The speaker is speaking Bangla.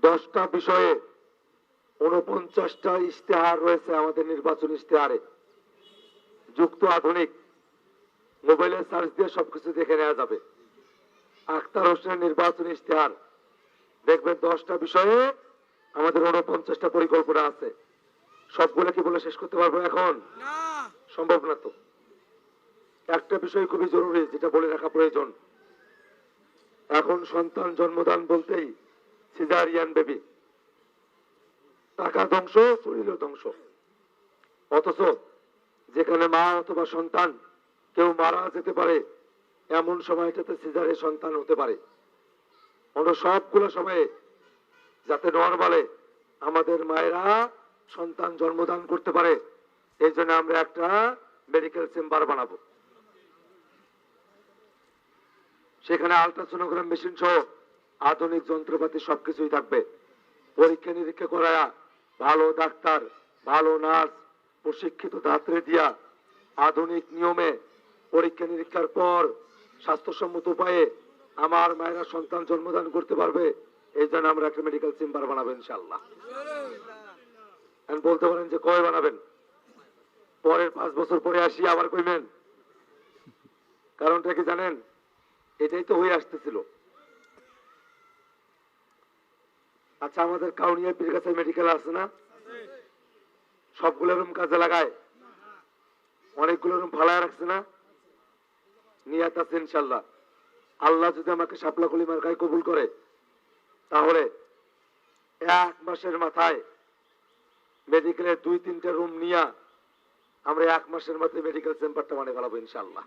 10টা বিষয়ে 49টা ইশতেহার রয়েছে আমাদের নির্বাচন ইশতেহারে। যুক্ত আধুনিক মোবাইলে সার্চ দিয়ে সবকিছু দেখে নেওয়া যাবে। আখতার হোসেনের নির্বাচন ইশতেহার দেখবেন 10টা বিষয়ে আমাদের 49টা পরিকল্পনা আছে। সবগুলো কি বলে শেষ করতে পারবো এখন? সম্ভব না তো। একটা বিষয় খুবই জরুরি যেটা বলে রাখা প্রয়োজন। এখন সন্তান জন্মদান বলতেই সিজারিয়ান বেবি, টাকা ধ্বংস, শরীর ধ্বংস। অথচ যেখানে মা অথবা সন্তান কেউ মারা যেতে পারে এমন সময়টাতে সিজারে সন্তান হতে পারে। অন্য সবগুলো সময়ে যাতে নরমালে আমাদের মায়েরা সন্তান জন্মদান করতে পারে, এই জন্য আমরা একটা মেডিকেল চেম্বার বানাবো। সেখানে আলট্রাসোনোগ্রাম মেশিন সহ আধুনিক যন্ত্রপাতি সবকিছুই থাকবে। পরীক্ষা নিরীক্ষা করায়া ভালো ডাক্তার, ভালো নার্স, প্রশিক্ষিত ধাত্রে দিয়া আধুনিক নিয়মে পরীক্ষা নিরীক্ষার পর স্বাস্থ্যসম্মত উপায়ে আমার মায়েরা সন্তান জন্মদান করতে পারবে। এই জন্য আমরা একটা মেডিকেল চেম্বার বানাবো ইনশাল্লাহ। বলতে পারেন যে কবে বানাবেন? পরের 5 বছর পরে আসি আবার কইবেন? কারণটা কি জানেন? এটাই তো হয়ে আসতেছিল। আচ্ছা, আমাদের কাউনিয়া পীরগাছা মেডিকেল আছে না? সবগুলো রুম কাজে লাগায়, অনেকগুলো রুম ফালায় রাখছে না? নিয়াত আছে ইনশাল্লাহ। আল্লাহ যদি আমাকে শাপলা কলি মার্কায় কবুল করে তাহলে 1 মাসের মাথায় মেডিকেলের 2-3টা রুম নিয়ে আমরা 1 মাসের মধ্যে মেডিকেল চেম্বারটা বানিয়ে ফেলাবো ইনশাল্লাহ।